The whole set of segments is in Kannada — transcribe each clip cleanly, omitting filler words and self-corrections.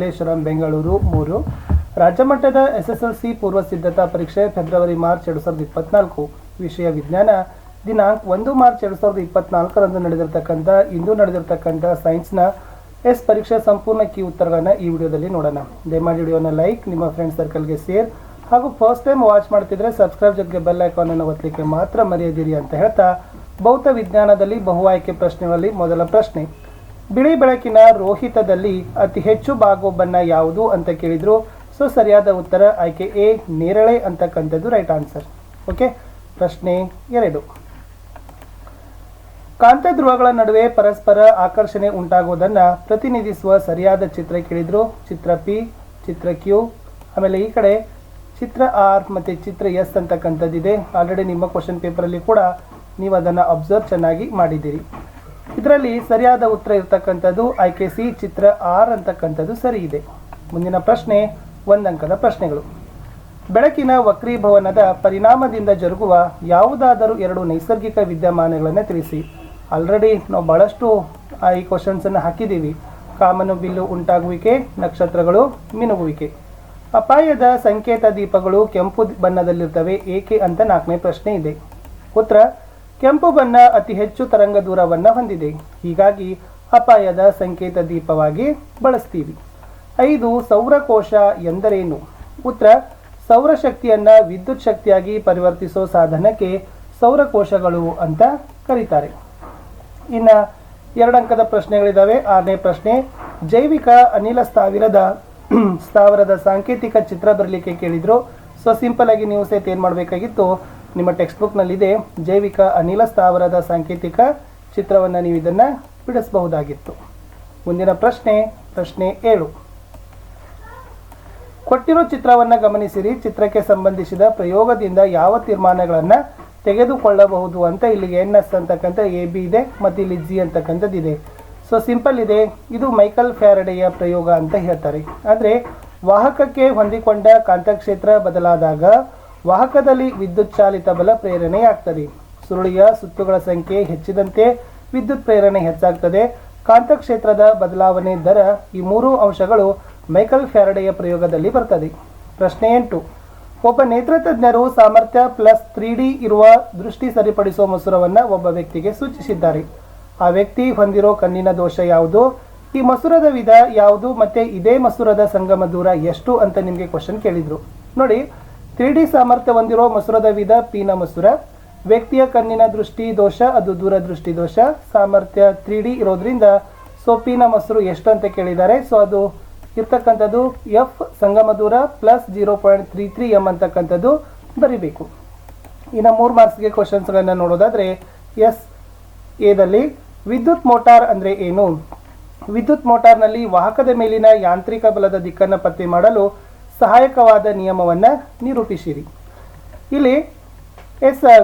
ಮಲ್ಲೇಶ್ವರಂ ಬೆಂಗಳೂರು 3 ರಾಜ್ಯಮಟ್ಟದ SSLC ಪೂರ್ವ ಸಿದ್ಧತಾ ಪರೀಕ್ಷೆ ಫೆಬ್ರವರಿ ಮಾರ್ಚ್ 2024 ವಿಷಯ ವಿಜ್ಞಾನ ದಿನಾಂಕ 1 ಮಾರ್ಚ್ 2024 ರಂದು ಇಂದು ನಡೆದಿರತಕ್ಕಂಥ ಸೈನ್ಸ್ನ ಎಸ್ ಪರೀಕ್ಷೆ ಸಂಪೂರ್ಣ ಕೀ ಉತ್ತರಗಳನ್ನು ಈ ವಿಡಿಯೋದಲ್ಲಿ ನೋಡೋಣ. ದಯಮಾಡಿ ವಿಡಿಯೋನ ಲೈಕ್, ನಿಮ್ಮ ಫ್ರೆಂಡ್ ಸರ್ಕಲ್ಗೆ ಶೇರ್ ಹಾಗೂ ಫಸ್ಟ್ ಟೈಮ್ ವಾಚ್ ಮಾಡ್ತಿದ್ರೆ ಸಬ್ಸ್ಕ್ರೈಬ್ ಜೊತೆಗೆ ಬೆಲ್ ಐಕಾನ್ ಅನ್ನು ಒತ್ತಲಿಕ್ಕೆ ಮಾತ್ರ ಮರೆಯದಿರಿ ಅಂತ ಹೇಳ್ತಾ, ಭೌತ ವಿಜ್ಞಾನದಲ್ಲಿ ಬಹು ಆಯ್ಕೆ ಪ್ರಶ್ನೆಗಳಲ್ಲಿ ಮೊದಲ ಪ್ರಶ್ನೆ, ಬಿಳಿ ಬೆಳಕಿನ ರೋಹಿತದಲ್ಲಿ ಅತಿ ಹೆಚ್ಚು ಬಾಗುವ ಬಣ್ಣ ಯಾವುದು ಅಂತ ಕೇಳಿದ್ರು. ಸೊ ಸರಿಯಾದ ಉತ್ತರ ಆಯ್ಕೆ ಎ, ನೇರಳೆ ಅಂತಕ್ಕಂಥದ್ದು ರೈಟ್ ಆನ್ಸರ್. ಓಕೆ, ಪ್ರಶ್ನೆ 2, ಕಾಂತ ಧ್ರುವಗಳ ನಡುವೆ ಪರಸ್ಪರ ಆಕರ್ಷಣೆ ಉಂಟಾಗುವುದನ್ನು ಪ್ರತಿನಿಧಿಸುವ ಸರಿಯಾದ ಚಿತ್ರ ಕೇಳಿದ್ರು. ಚಿತ್ರ ಪಿ, ಚಿತ್ರ ಕ್ಯೂ, ಆಮೇಲೆ ಈ ಕಡೆ ಚಿತ್ರ ಆರ್ ಮತ್ತು ಚಿತ್ರ ಎಸ್ ಅಂತಕ್ಕಂಥದ್ದಿದೆ. ಆಲ್ರೆಡಿ ನಿಮ್ಮ ಕ್ವಶನ್ ಪೇಪರಲ್ಲಿ ಕೂಡ ನೀವು ಅದನ್ನು ಅಬ್ಸರ್ವ್ ಚೆನ್ನಾಗಿ ಮಾಡಿದ್ದೀರಿ. ಇದರಲ್ಲಿ ಸರಿಯಾದ ಉತ್ತರ ಇರತಕ್ಕಂಥದ್ದು ಆಯ್ಕೆ ಸಿ, ಚಿತ್ರ ಆರ್ ಅಂತಕ್ಕಂಥದ್ದು ಸರಿ ಇದೆ. ಮುಂದಿನ ಪ್ರಶ್ನೆ 1 ಅಂಕದ ಪ್ರಶ್ನೆಗಳು. ಬೆಳಕಿನ ವಕ್ರೀಭವನದ ಪರಿಣಾಮದಿಂದ ಜರುಗುವ ಯಾವುದಾದರೂ 2 ನೈಸರ್ಗಿಕ ವಿದ್ಯಮಾನಗಳನ್ನು ತಿಳಿಸಿ. ಆಲ್ರೆಡಿ ನಾವು ಬಹಳಷ್ಟು ಈ ಕ್ವಶನ್ಸನ್ನು ಹಾಕಿದ್ದೀವಿ. ಕಾಮನು ಬಿಲ್ಲು ಉಂಟಾಗುವಿಕೆ, ನಕ್ಷತ್ರಗಳು ಮಿನುಗುವಿಕೆ. ಅಪಾಯದ ಸಂಕೇತ ದೀಪಗಳು ಕೆಂಪು ಬಣ್ಣದಲ್ಲಿರ್ತವೆ ಏಕೆ ಅಂತ 4ನೇ ಪ್ರಶ್ನೆ ಇದೆ. ಉತ್ತರ, ಕೆಂಪು ಬಣ್ಣ ಅತಿ ಹೆಚ್ಚು ತರಂಗ ದೂರವನ್ನು ಹೊಂದಿದೆ, ಹೀಗಾಗಿ ಅಪಾಯದ ಸಂಕೇತ ದೀಪವಾಗಿ ಬಳಸ್ತೀವಿ. 5 ಸೌರಕೋಶ ಎಂದರೇನು? ಉತ್ತರ, ಸೌರಶಕ್ತಿಯನ್ನು ವಿದ್ಯುತ್ ಶಕ್ತಿಯಾಗಿ ಪರಿವರ್ತಿಸೋ ಸಾಧನಕ್ಕೆ ಸೌರಕೋಶಗಳು ಅಂತ ಕರೀತಾರೆ. ಇನ್ನು 2 ಅಂಕದ ಪ್ರಶ್ನೆಗಳಿದ್ದಾವೆ. 6ನೇ ಪ್ರಶ್ನೆ, ಜೈವಿಕ ಅನಿಲ ಸ್ಥಾವರದ ಸಾಂಕೇತಿಕ ಚಿತ್ರ ಬರಲಿಕ್ಕೆ ಕೇಳಿದ್ರು. ಸೊ ಸಿಂಪಲ್ ಆಗಿ ನೀವು ಸಹಿತ ಏನು ಮಾಡಬೇಕಾಗಿತ್ತು, ನಿಮ್ಮ ಟೆಕ್ಸ್ಟ್ ಬುಕ್ನಲ್ಲಿದೆ ಜೈವಿಕ ಅನಿಲ ಸ್ಥಾವರದ ಸಾಂಕೇತಿಕ ಚಿತ್ರವನ್ನು ನೀವು ಇದನ್ನು ಬಿಡಿಸಬಹುದಾಗಿತ್ತು. ಮುಂದಿನ ಪ್ರಶ್ನೆ 7, ಕೊಟ್ಟಿರೋ ಚಿತ್ರವನ್ನು ಗಮನಿಸಿರಿ. ಚಿತ್ರಕ್ಕೆ ಸಂಬಂಧಿಸಿದ ಪ್ರಯೋಗದಿಂದ ಯಾವ ತೀರ್ಮಾನಗಳನ್ನು ತೆಗೆದುಕೊಳ್ಳಬಹುದು ಅಂತ ಇಲ್ಲಿ NS ಅಂತಕ್ಕಂಥ AB ಇದೆ ಮತ್ತು ಇಲ್ಲಿ G ಅಂತಕ್ಕಂಥದ್ದು ಇದೆ. ಸೊ ಸಿಂಪಲ್ ಇದೆ, ಇದು ಮೈಕಲ್ ಫ್ಯಾರಡೆಯ ಪ್ರಯೋಗ ಅಂತ ಹೇಳ್ತಾರೆ. ಅಂದರೆ ವಾಹಕಕ್ಕೆ ಹೊಂದಿಕೊಂಡ ಕಾಂತಕ್ಷೇತ್ರ ಬದಲಾದಾಗ ವಾಹಕದಲ್ಲಿ ವಿದ್ಯುತ್ ಚಾಲಿತ ಬಲ ಪ್ರೇರಣೆಯಾಗ್ತದೆ. ಸುರುಳಿಯ ಸುತ್ತುಗಳ ಸಂಖ್ಯೆ ಹೆಚ್ಚಿದಂತೆ ವಿದ್ಯುತ್ ಪ್ರೇರಣೆ ಹೆಚ್ಚಾಗ್ತದೆ. ಕಾಂತಕ್ಷೇತ್ರದ ಬದಲಾವಣೆ ದರ, ಈ 3 ಅಂಶಗಳು ಮೈಕಲ್ ಫ್ಯಾರಡೆಯ ಪ್ರಯೋಗದಲ್ಲಿ ಬರ್ತದೆ. ಪ್ರಶ್ನೆ 8, ಒಬ್ಬ ನೇತ್ರತಜ್ಞರು ಸಾಮರ್ಥ್ಯ +3D ಇರುವ ದೃಷ್ಟಿ ಸರಿಪಡಿಸುವ ಮಸೂರವನ್ನು ಒಬ್ಬ ವ್ಯಕ್ತಿಗೆ ಸೂಚಿಸಿದ್ದಾರೆ. ಆ ವ್ಯಕ್ತಿ ಹೊಂದಿರೋ ಕಣ್ಣಿನ ದೋಷ ಯಾವುದು? ಈ ಮಸೂರದ ವಿಧ ಯಾವುದು? ಮತ್ತೆ ಇದೇ ಮಸೂರದ ಸಂಗಮ ದೂರ ಎಷ್ಟು ಅಂತ ನಿಮಗೆ ಕ್ವಶನ್ ಕೇಳಿದ್ರು. ನೋಡಿ, 3D ಸಾಮರ್ಥ್ಯ ಹೊಂದಿರೋ ಮಸೂರದ ವಿಧ ಪಿನ ಮಸೂರ. ವ್ಯಕ್ತಿಯ ಕಣ್ಣಿನ ದೃಷ್ಟಿ ದೋಷ ಅದು ದೂರದೃಷ್ಟಿ ದೋಷ. ಸಾಮರ್ಥ್ಯ 3D ಇರೋದ್ರಿಂದ ಸೊ ಪಿನ ಮಸೂರು ಎಷ್ಟು ಅಂತ ಕೇಳಿದ್ದಾರೆ. ಸೊ ಅದು ಇರ್ತಕ್ಕಂಥದ್ದು F ಸಂಗಮ ದೂರ +0.33 m ಅಂತಕ್ಕಂಥದ್ದು ಬರಿಬೇಕು. ಇನ್ನು 3 ಮಾರ್ಕ್ಸ್ಗೆ ಕ್ವಶನ್ಸ್ಗಳನ್ನು ನೋಡೋದಾದರೆ, ಎದಲ್ಲಿ ವಿದ್ಯುತ್ ಮೋಟಾರ್ ಅಂದರೆ ಏನು? ವಿದ್ಯುತ್ ಮೋಟಾರ್ನಲ್ಲಿ ವಾಹಕದ ಮೇಲಿನ ಯಾಂತ್ರಿಕ ಬಲದ ದಿಕ್ಕನ್ನು ಪತ್ತೆ ಮಾಡಲು ಸಹಾಯಕವಾದ ನಿಯಮವನ್ನು ನಿರೂಪಿಸಿರಿ. ಇಲ್ಲಿ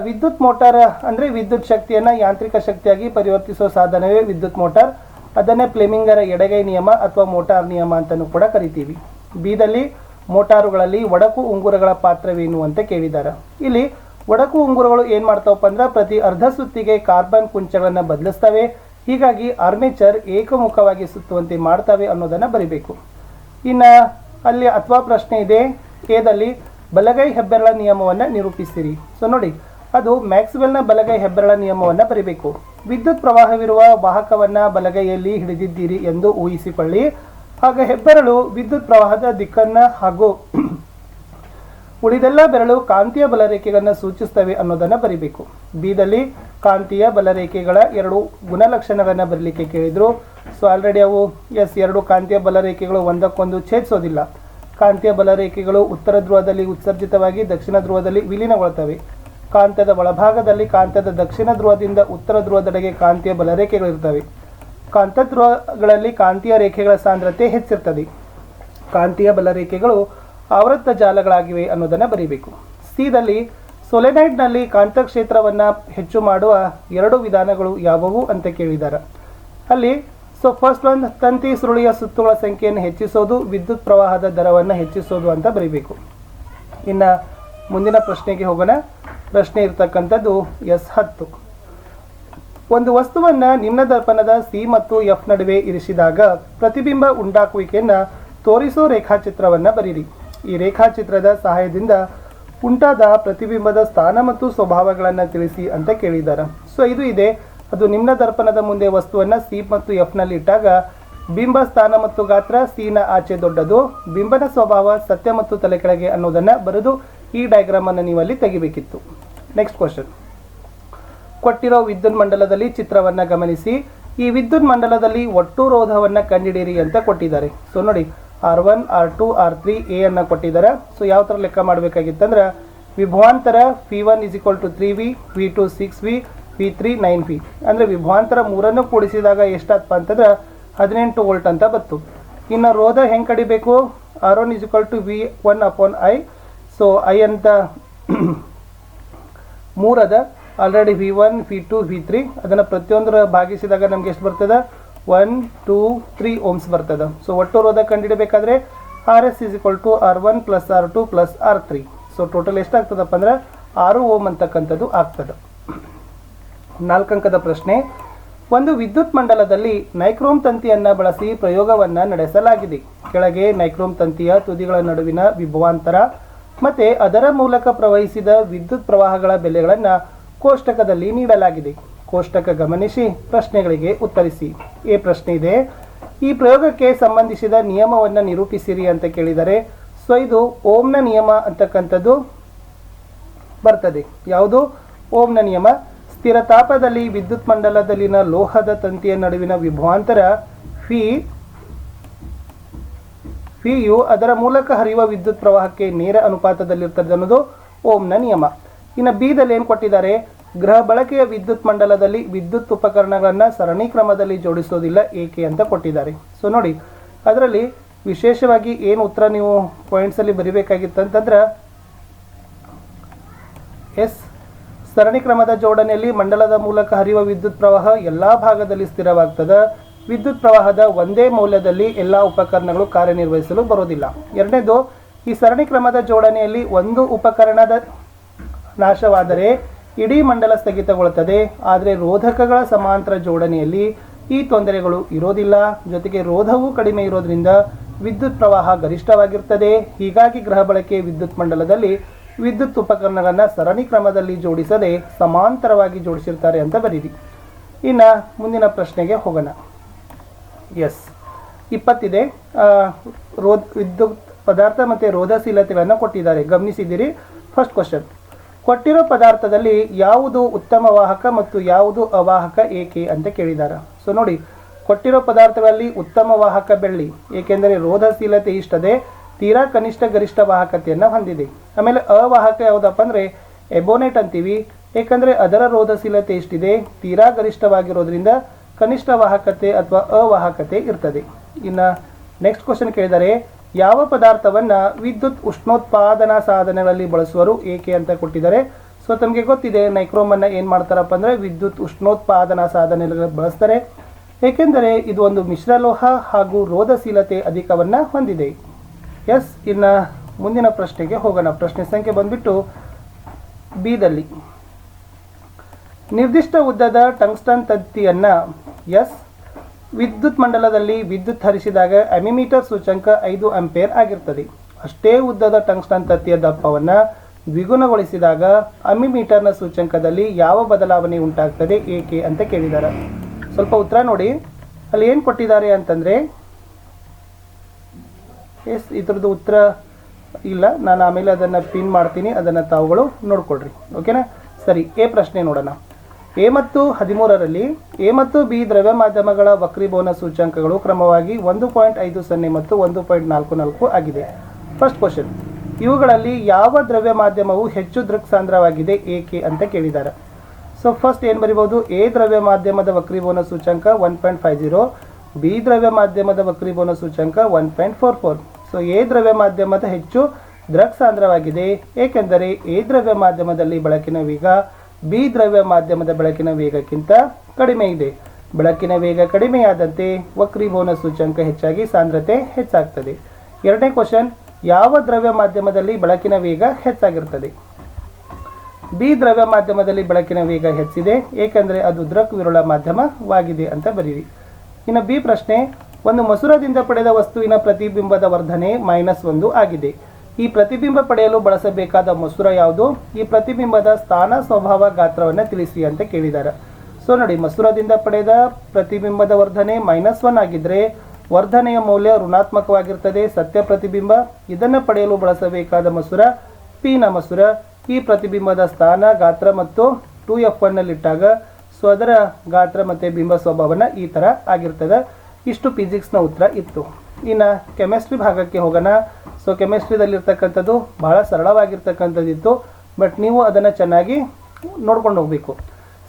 ವಿದ್ಯುತ್ ಮೋಟಾರ್ ಅಂದರೆ ವಿದ್ಯುತ್ ಶಕ್ತಿಯನ್ನು ಯಾಂತ್ರಿಕ ಶಕ್ತಿಯಾಗಿ ಪರಿವರ್ತಿಸುವ ಸಾಧನವೇ ವಿದ್ಯುತ್ ಮೋಟಾರ್. ಅದನ್ನೇ ಫ್ಲೆಮಿಂಗರ ಎಡಗೈ ನಿಯಮ ಅಥವಾ ಮೋಟಾರ್ ನಿಯಮ ಅಂತಲೂ ಕೂಡ ಕರಿತೀವಿ. ಬಿದಲ್ಲಿ ಮೋಟಾರುಗಳಲ್ಲಿ ಒಡಕು ಉಂಗುರಗಳ ಪಾತ್ರವೇನು ಅಂತ ಕೇಳಿದ್ದಾರೆ. ಇಲ್ಲಿ ಒಡಕು ಉಂಗುರಗಳು ಏನು ಮಾಡ್ತಾವಪ್ಪ ಅಂದ್ರೆ ಪ್ರತಿ ಅರ್ಧ ಸುತ್ತಿಗೆ ಕಾರ್ಬನ್ ಕುಂಚಗಳನ್ನು ಬದಲಿಸ್ತವೆ, ಹೀಗಾಗಿ ಆರ್ಮೇಚರ್ ಏಕಮುಖವಾಗಿ ಸುತ್ತುವಂತೆ ಮಾಡ್ತವೆ ಅನ್ನೋದನ್ನು ಬರಿಬೇಕು. ಇನ್ನು ಅಲ್ಲಿ ಅಥವಾ ಪ್ರಶ್ನೆ ಇದೆ, ಎದಲ್ಲಿ ಬಲಗೈ ಹೆಬ್ಬೆರಳ ನಿಯಮವನ್ನು ನಿರೂಪಿಸಿರಿ. ಸೊ ನೋಡಿ, ಅದು ಮ್ಯಾಕ್ಸ್ವೆಲ್ನ ಬಲಗೈ ಹೆಬ್ಬೆರಳ ನಿಯಮವನ್ನು ಬರಿಬೇಕು. ವಿದ್ಯುತ್ ಪ್ರವಾಹವಿರುವ ವಾಹಕವನ್ನು ಬಲಗೈಯಲ್ಲಿ ಹಿಡಿದಿದ್ದೀರಿ ಎಂದು ಊಹಿಸಿಕೊಳ್ಳಿ. ಆಗ ಹೆಬ್ಬೆರಳು ವಿದ್ಯುತ್ ಪ್ರವಾಹದ ದಿಕ್ಕನ್ನು ಹಾಗೂ ಉಳಿದೆಲ್ಲ ಬೆರಳು ಕಾಂತೀಯ ಬಲರೇಖೆಗಳನ್ನು ಸೂಚಿಸ್ತವೆ ಅನ್ನೋದನ್ನು ಬರಿಬೇಕು. ಬಿದಲ್ಲಿ ಕಾಂತೀಯ ಬಲರೇಖೆಗಳ 2 ಗುಣಲಕ್ಷಣಗಳನ್ನು ಬರಲಿಕ್ಕೆ ಕೇಳಿದರು. ಸೊ ಆಲ್ರೆಡಿ ಅವು 2 ಕಾಂತೀಯ ಬಲರೇಖೆಗಳು ಒಂದಕ್ಕೊಂದು ಛೇದಿಸೋದಿಲ್ಲ. ಕಾಂತೀಯ ಬಲರೇಖೆಗಳು ಉತ್ತರ ಧ್ರುವದಲ್ಲಿ ಉತ್ಸರ್ಜಿತವಾಗಿ ದಕ್ಷಿಣ ಧ್ರುವದಲ್ಲಿ ವಿಲೀನಗೊಳ್ತವೆ. ಕಾಂತದ ಒಳಭಾಗದಲ್ಲಿ ಕಾಂತದ ದಕ್ಷಿಣ ಧ್ರುವದಿಂದ ಉತ್ತರ ಧ್ರುವದೆಡೆಗೆ ಕಾಂತೀಯ ಬಲರೇಖೆಗಳಿರ್ತವೆ. ಕಾಂತ ಧ್ರುವಗಳಲ್ಲಿ ಕಾಂತೀಯ ರೇಖೆಗಳ ಸಾಂದ್ರತೆ ಹೆಚ್ಚಿರ್ತದೆ. ಕಾಂತೀಯ ಬಲರೇಖೆಗಳು ಆವೃತ್ತ ಜಾಲಗಳಾಗಿವೆ ಅನ್ನೋದನ್ನು ಬರೀಬೇಕು. ಸಿದಲ್ಲಿ ಸೊಲೆನೈಡ್ನಲ್ಲಿ ಕಾಂತಕ್ಷೇತ್ರವನ್ನು ಹೆಚ್ಚು ಮಾಡುವ 2 ವಿಧಾನಗಳು ಯಾವುವು ಅಂತ ಕೇಳಿದ್ದಾರೆ. ಅಲ್ಲಿ ಫಸ್ಟ್ ಒಂದು ತಂತಿ ಸುರುಳಿಯ ಸುತ್ತುಗಳ ಸಂಖ್ಯೆಯನ್ನು ಹೆಚ್ಚಿಸೋದು, ವಿದ್ಯುತ್ ಪ್ರವಾಹದ ದರವನ್ನು ಹೆಚ್ಚಿಸೋದು ಅಂತ ಬರೀಬೇಕು. ಇನ್ನು ಮುಂದಿನ ಪ್ರಶ್ನೆಗೆ ಹೋಗೋಣ. ಪ್ರಶ್ನೆ ಇರ್ತಕ್ಕಂಥದ್ದು S10. ಒಂದು ವಸ್ತುವನ್ನು ನಿಮ್ನ ದರ್ಪಣದ C ಮತ್ತು F ನಡುವೆ ಇರಿಸಿದಾಗ ಪ್ರತಿಬಿಂಬ ಉಂಟಾಗುವಿಕೆಯನ್ನು ತೋರಿಸೋ ರೇಖಾಚಿತ್ರವನ್ನು ಬರೀರಿ. ಈ ರೇಖಾಚಿತ್ರದ ಸಹಾಯದಿಂದ ಉಂಟಾದ ಪ್ರತಿಬಿಂಬದ ಸ್ಥಾನ ಮತ್ತು ಸ್ವಭಾವಗಳನ್ನು ತಿಳಿಸಿ ಅಂತ ಕೇಳಿದ್ದಾರೆ. ಸೊ ಇದು ಇದೆ, ಅದು ನಿಮ್ನ ದರ್ಪಣದ ಮುಂದೆ ವಸ್ತುವನ್ನು ಸಿ ಮತ್ತು ಎಫ್ನಲ್ಲಿ ಇಟ್ಟಾಗ ಬಿಂಬ ಸ್ಥಾನ ಮತ್ತು ಗಾತ್ರ ಸಿನ ಆಚೆ ದೊಡ್ಡದು, ಬಿಂಬನ ಸ್ವಭಾವ ಸತ್ಯ ಮತ್ತು ತಲೆ ಕೆಳಗೆ ಅನ್ನೋದನ್ನು ಬರೆದು ಈ ಡಯಾಗ್ರಾಮ್ ಅನ್ನು ನೀವು ಅಲ್ಲಿ ತೆಗಿಬೇಕಿತ್ತು. ನೆಕ್ಸ್ಟ್ ಕ್ವಶನ್, ಕೊಟ್ಟಿರೋ ವಿದ್ಯುತ್ ಮಂಡಲದಲ್ಲಿ ಚಿತ್ರವನ್ನು ಗಮನಿಸಿ. ಈ ವಿದ್ಯುತ್ ಮಂಡಲದಲ್ಲಿ ಒಟ್ಟು ರೋಧವನ್ನು ಕಂಡುಹಿಡಿಯಿರಿ ಅಂತ ಕೊಟ್ಟಿದ್ದಾರೆ. ಸೊ ನೋಡಿ, R1 R2 R3 ಎ ಅನ್ನು ಕೊಟ್ಟಿದ್ದಾರೆ. ಸೊ ಯಾವ ಥರ ಲೆಕ್ಕ ಮಾಡಬೇಕಾಗಿತ್ತಂದ್ರೆ ವಿಭವಾಂತರ V1 = 3V, V2 6V, V3 9V. ಅಂದರೆ ವಿಭವಾಂತರ ಮೂರನ್ನು ಕೂಡಿಸಿದಾಗ ಎಷ್ಟಾಗ್ತಪ್ಪ ಅಂತಂದ್ರೆ 18 ವೋಲ್ಟ್ ಅಂತ ಬಂತು. ಇನ್ನು ರೋಧ ಹೆಂಗೆ ಕಡಿಬೇಕು? R1 = V1/I. ಸೊ ಐ ಅಂತ 3 ಅದ ಆಲ್ರೆಡಿ V1 V2 V3 ಅದನ್ನು ಪ್ರತಿಯೊಂದರ ಭಾಗಿಸಿದಾಗ ನಮ್ಗೆ ಎಷ್ಟು ಬರ್ತದೆ? 1 2 3 ಓಮ್ಸ್ ಬರ್ತದೆ. ಸೊ ಒಟ್ಟು ರೋಧ ಕಂಡುಹಿಡಬೇಕಾದ್ರೆ RS = R1 + R2 + R3. So total ಎಷ್ಟಾಗ್ತದಪ್ಪ ಅಂದ್ರೆ 6 ಓಮ್ ಅಂತಕ್ಕಂಥದ್ದು ಆಗ್ತದೆ. 4 ಅಂಕದ ಪ್ರಶ್ನೆ, ಒಂದು ವಿದ್ಯುತ್ ಮಂಡಲದಲ್ಲಿ ನೈಕ್ರೋಮ್ ತಂತಿಯನ್ನು ಬಳಸಿ ಪ್ರಯೋಗವನ್ನು ನಡೆಸಲಾಗಿದೆ. ಕೆಳಗೆ ನೈಕ್ರೋಮ್ ತಂತಿಯ ತುದಿಗಳ ನಡುವಿನ ವಿಭವಾಂತರ ಮತ್ತು ಅದರ ಮೂಲಕ ಪ್ರವಹಿಸಿದ ವಿದ್ಯುತ್ ಪ್ರವಾಹಗಳ ಬೆಲೆಗಳನ್ನು ಕೋಷ್ಟಕದಲ್ಲಿ ನೀಡಲಾಗಿದೆ. ಕೋಷ್ಟಕ ಗಮನಿಸಿ ಪ್ರಶ್ನೆಗಳಿಗೆ ಉತ್ತರಿಸಿ. ಎ ಪ್ರಶ್ನೆ ಇದೆ, ಈ ಪ್ರಯೋಗಕ್ಕೆ ಸಂಬಂಧಿಸಿದ ನಿಯಮವನ್ನು ನಿರೂಪಿಸಿರಿ ಅಂತ ಕೇಳಿದರೆ. ಸೊ ಇದು ಓಮ್ನ ನಿಯಮ ಅಂತಕ್ಕಂಥದ್ದು ಬರ್ತದೆ. ಯಾವುದು? ಓಮ್ನ ನಿಯಮ. ಸ್ಥಿರ ತಾಪದಲ್ಲಿ ವಿದ್ಯುತ್ ಮಂಡಲದಲ್ಲಿನ ಲೋಹದ ತಂತಿಯ ನಡುವಿನ ವಿಭವಾಂತರ ಫಿಯು ಅದರ ಮೂಲಕ ಹರಿಯುವ ವಿದ್ಯುತ್ ಪ್ರವಾಹಕ್ಕೆ ನೇರ ಅನುಪಾತದಲ್ಲಿರ್ತದೆ ಅನ್ನೋದು ಓಮ್ನ ನಿಯಮ. ಇನ್ನು ಬಿದಲ್ಲಿ ಏನು ಕೊಟ್ಟಿದ್ದಾರೆ? ಗೃಹ ಬಳಕೆಯ ವಿದ್ಯುತ್ ಮಂಡಲದಲ್ಲಿ ವಿದ್ಯುತ್ ಉಪಕರಣಗಳನ್ನು ಸರಣಿ ಕ್ರಮದಲ್ಲಿ ಜೋಡಿಸೋದಿಲ್ಲ ಏಕೆ ಅಂತ ಕೊಟ್ಟಿದ್ದಾರೆ. ಸೊ ನೋಡಿ, ಅದರಲ್ಲಿ ವಿಶೇಷವಾಗಿ ಏನು ಉತ್ತರ ನೀವು ಪಾಯಿಂಟ್ಸಲ್ಲಿ ಬರಿಬೇಕಾಗಿತ್ತಂತಂದ್ರೆ ಎಸ್, ಸರಣಿ ಕ್ರಮದ ಜೋಡಣೆಯಲ್ಲಿ ಮಂಡಲದ ಮೂಲಕ ಹರಿಯುವ ವಿದ್ಯುತ್ ಪ್ರವಾಹ ಎಲ್ಲ ಭಾಗದಲ್ಲಿ ಸ್ಥಿರವಾಗ್ತದೆ. ವಿದ್ಯುತ್ ಪ್ರವಾಹದ ಒಂದೇ ಮೌಲ್ಯದಲ್ಲಿ ಎಲ್ಲ ಉಪಕರಣಗಳು ಕಾರ್ಯನಿರ್ವಹಿಸಲು ಬರೋದಿಲ್ಲ. ಎರಡನೇದು, ಈ ಸರಣಿ ಕ್ರಮದ ಜೋಡಣೆಯಲ್ಲಿ ಒಂದು ಉಪಕರಣದ ನಾಶವಾದರೆ ಇಡೀ ಮಂಡಲ ಸ್ಥಗಿತಗೊಳ್ಳುತ್ತದೆ. ಆದರೆ ರೋಧಕಗಳ ಸಮಾಂತರ ಜೋಡಣೆಯಲ್ಲಿ ಈ ತೊಂದರೆಗಳು ಇರೋದಿಲ್ಲ. ಜೊತೆಗೆ ರೋಧವು ಕಡಿಮೆ ಇರೋದ್ರಿಂದ ವಿದ್ಯುತ್ ಪ್ರವಾಹ ಗರಿಷ್ಠವಾಗಿರ್ತದೆ. ಹೀಗಾಗಿ ಗೃಹ ಬಳಕೆ ವಿದ್ಯುತ್ ಮಂಡಲದಲ್ಲಿ ವಿದ್ಯುತ್ ಉಪಕರಣಗಳನ್ನು ಸರಣಿ ಕ್ರಮದಲ್ಲಿ ಜೋಡಿಸದೆ ಸಮಾಂತರವಾಗಿ ಜೋಡಿಸಿರ್ತಾರೆ ಅಂತ ಬರೀರಿ. ಇನ್ನು ಮುಂದಿನ ಪ್ರಶ್ನೆಗೆ ಹೋಗೋಣ. ಎಸ್, 20 ಇದೆ. ವಿದ್ಯುತ್ ಪದಾರ್ಥ ಮತ್ತು ರೋಧಶೀಲತೆಗಳನ್ನು ಕೊಟ್ಟಿದ್ದಾರೆ, ಗಮನಿಸಿದ್ದೀರಿ. ಫಸ್ಟ್ ಕ್ವಶನ್, ಕೊಟ್ಟಿರೋ ಪದಾರ್ಥದಲ್ಲಿ ಯಾವುದು ಉತ್ತಮ ವಾಹಕ ಮತ್ತು ಯಾವುದು ಅವಾಹಕ ಏಕೆ ಅಂತ ಕೇಳಿದ್ದಾರೆ. ಸೊ ನೋಡಿ, ಕೊಟ್ಟಿರೋ ಪದಾರ್ಥಗಳಲ್ಲಿ ಉತ್ತಮ ವಾಹಕ ಬೆಳ್ಳಿ, ಏಕೆಂದರೆ ರೋಧಶೀಲತೆ ಇಷ್ಟದೆ, ತೀರಾ ಕನಿಷ್ಠ ಗರಿಷ್ಠ ವಾಹಕತೆಯನ್ನು ಹೊಂದಿದೆ. ಆಮೇಲೆ ಅವಾಹಕ ಯಾವುದಪ್ಪ ಅಂದರೆ ಎಬೋನೇಟ್ ಅಂತೀವಿ, ಏಕೆಂದರೆ ಅದರ ರೋಧಶೀಲತೆ ಇಷ್ಟಿದೆ, ತೀರಾ ಗರಿಷ್ಠವಾಗಿರೋದ್ರಿಂದ ಕನಿಷ್ಠ ವಾಹಕತೆ ಅಥವಾ ಅವಾಹಕತೆ ಇರ್ತದೆ. ಇನ್ನು ನೆಕ್ಸ್ಟ್ ಕ್ವಶನ್ ಕೇಳಿದರೆ, ಯಾವ ಪದಾರ್ಥವನ್ನು ವಿದ್ಯುತ್ ಉಷ್ಣೋತ್ಪಾದನಾ ಸಾಧನಗಳಲ್ಲಿ ಬಳಸುವರು ಏಕೆ ಅಂತ ಕೊಟ್ಟಿದ್ದಾರೆ. ಸೊ ತಮಗೆ ಗೊತ್ತಿದೆ, ನೈಕ್ರೋಮನ್ನು ಏನು ಮಾಡ್ತಾರಪ್ಪ ಅಂದರೆ ವಿದ್ಯುತ್ ಉಷ್ಣೋತ್ಪಾದನಾ ಸಾಧನಗಳಲ್ಲಿ ಬಳಸ್ತಾರೆ, ಏಕೆಂದರೆ ಇದು ಒಂದು ಮಿಶ್ರಲೋಹ ಹಾಗೂ ರೋಧಶೀಲತೆ ಅಧಿಕವನ್ನು ಹೊಂದಿದೆ. ಎಸ್, ಇನ್ನು ಮುಂದಿನ ಪ್ರಶ್ನೆಗೆ ಹೋಗೋಣ. ಪ್ರಶ್ನೆ ಸಂಖ್ಯೆ ಬಂದ್ಬಿಟ್ಟು ಬಿದಲ್ಲಿ, ನಿರ್ದಿಷ್ಟ ಉದ್ದದ ಟಂಗ್ಸ್ಟನ್ ತಂತಿಯನ್ನು ಎಸ್ ವಿದ್ಯುತ್ ಮಂಡಲದಲ್ಲಿ ವಿದ್ಯುತ್ ಹರಿಸಿದಾಗ ಅಮಿಮೀಟರ್ ಸೂಚ್ಯಂಕ 5 ಆಂಪಿಯರ್ ಆಗಿರ್ತದೆ. ಅಷ್ಟೇ ಉದ್ದದ ಟಂಗ್ಸ್ಟನ್ ತಂತಿಯ ದಪ್ಪವನ್ನು ದ್ವಿಗುಣಗೊಳಿಸಿದಾಗ ಅಮಿಮೀಟರ್ನ ಸೂಚ್ಯಂಕದಲ್ಲಿ ಯಾವ ಬದಲಾವಣೆ ಉಂಟಾಗ್ತದೆ ಏಕೆ ಅಂತ ಕೇಳಿದ್ದಾರೆ. ಸ್ವಲ್ಪ ಉತ್ತರ ನೋಡಿ, ಅಲ್ಲಿ ಏನು ಕೊಟ್ಟಿದ್ದಾರೆ ಅಂತಂದರೆ ಎಸ್, ಇದರದ್ದು ಉತ್ತರ ಇಲ್ಲ, ನಾನು ಆಮೇಲೆ ಅದನ್ನು ಪಿನ್ ಮಾಡ್ತೀನಿ, ಅದನ್ನು ತಾವುಗಳು ನೋಡ್ಕೊಳ್ರಿ. ಓಕೆನಾ? ಸರಿ, ಎ ಪ್ರಶ್ನೆ ನೋಡೋಣ. ಎ ಮತ್ತು 13ರಲ್ಲಿ ಎ ಮತ್ತು ಬಿ ದ್ರವ್ಯ ಮಾಧ್ಯಮಗಳ ವಕ್ರೀಭವನ ಸೂಚ್ಯಂಕಗಳು ಕ್ರಮವಾಗಿ 1.50 ಮತ್ತು 1.44 ಆಗಿದೆ. ಫಸ್ಟ್ ಕ್ವಶನ್, ಇವುಗಳಲ್ಲಿ ಯಾವ ದ್ರವ್ಯ ಮಾಧ್ಯಮವು ಹೆಚ್ಚು ದೃಕ್ಸಾಂದ್ರವಾಗಿದೆ ಏಕೆ ಅಂತ ಕೇಳಿದ್ದಾರೆ. ಸೊ ಫಸ್ಟ್ ಏನು ಬರಿಬೋದು? ಎ ದ್ರವ್ಯ ಮಾಧ್ಯಮದ ವಕ್ರೀಭವನ ಸೂಚ್ಯಂಕ 1.50, ಬಿ ದ್ರವ್ಯ ಮಾಧ್ಯಮದ ವಕ್ರೀಭವನ ಸೂಚ್ಯಂಕ 1.44. ಸೊ ಎ ದ್ರವ್ಯ ಮಾಧ್ಯಮದ ಹೆಚ್ಚು ದೃಕ್ಸಾಂದ್ರವಾಗಿದೆ, ಏಕೆಂದರೆ ಎ ದ್ರವ್ಯ ಮಾಧ್ಯಮದಲ್ಲಿ ಬೆಳಕಿನ ವೇಗ ಬಿ ದ್ರವ್ಯ ಮಾಧ್ಯಮದ ಬೆಳಕಿನ ವೇಗಕ್ಕಿಂತ ಕಡಿಮೆ ಇದೆ. ಬೆಳಕಿನ ವೇಗ ಕಡಿಮೆಯಾದಂತೆ ವಕ್ರೀಭವನ ಸೂಚ್ಯಂಕ ಹೆಚ್ಚಾಗಿ ಸಾಂದ್ರತೆ ಹೆಚ್ಚಾಗ್ತದೆ. ಎರಡನೇ ಕ್ವಶನ್, ಯಾವ ದ್ರವ್ಯ ಮಾಧ್ಯಮದಲ್ಲಿ ಬೆಳಕಿನ ವೇಗ ಹೆಚ್ಚಾಗಿರ್ತದೆ? ಬಿ ದ್ರವ್ಯ ಮಾಧ್ಯಮದಲ್ಲಿ ಬೆಳಕಿನ ವೇಗ ಹೆಚ್ಚಿದೆ, ಏಕೆಂದರೆ ಅದು ದೃಕ್ ವಿರಳ ಮಾಧ್ಯಮವಾಗಿದೆ ಅಂತ ಬರೀರಿ. ಇನ್ನು ಬಿ ಪ್ರಶ್ನೆ, ಒಂದು ಮಸೂರದಿಂದ ಪಡೆದ ವಸ್ತುವಿನ ಪ್ರತಿಬಿಂಬದ ವರ್ಧನೆ -1 ಆಗಿದೆ. ಈ ಪ್ರತಿಬಿಂಬ ಪಡೆಯಲು ಬಳಸಬೇಕಾದ ಮಸೂರ ಯಾವುದು? ಈ ಪ್ರತಿಬಿಂಬದ ಸ್ಥಾನ, ಸ್ವಭಾವ, ಗಾತ್ರವನ್ನು ತಿಳಿಸಿ ಅಂತ ಕೇಳಿದ್ದಾರೆ. ಸೊ ನೋಡಿ, ಮಸೂರದಿಂದ ಪಡೆದ ಪ್ರತಿಬಿಂಬದ ವರ್ಧನೆ -1 ಆಗಿದ್ರೆ ವರ್ಧನೆಯ ಮೌಲ್ಯ ಋಣಾತ್ಮಕವಾಗಿರ್ತದೆ. ಸತ್ಯ ಪ್ರತಿಬಿಂಬ. ಇದನ್ನು ಪಡೆಯಲು ಬಳಸಬೇಕಾದ ಮಸೂರ ಪಿನ ಮಸೂರ. ಈ ಪ್ರತಿಬಿಂಬದ ಸ್ಥಾನ, ಗಾತ್ರ ಮತ್ತು 2f1 ನಲ್ಲಿಟ್ಟಾಗ ಸೊ ಅದರ ಗಾತ್ರ ಮತ್ತು ಬಿಂಬ ಸ್ವಭಾವನ ಈ ಥರ ಆಗಿರ್ತದೆ. ಇಷ್ಟು ಫಿಸಿಕ್ಸ್ನ ಉತ್ತರ ಇತ್ತು. ಇನ್ನು ಕೆಮಿಸ್ಟ್ರಿ ಭಾಗಕ್ಕೆ ಹೋಗೋಣ. ಸೊ ಕೆಮಿಸ್ಟ್ರಿದಲ್ಲಿರ್ತಕ್ಕಂಥದ್ದು ಬಹಳ ಸರಳವಾಗಿರ್ತಕ್ಕಂಥದ್ದಿತ್ತು, ಬಟ್ ನೀವು ಅದನ್ನು ಚೆನ್ನಾಗಿ ನೋಡ್ಕೊಂಡು ಹೋಗಬೇಕು.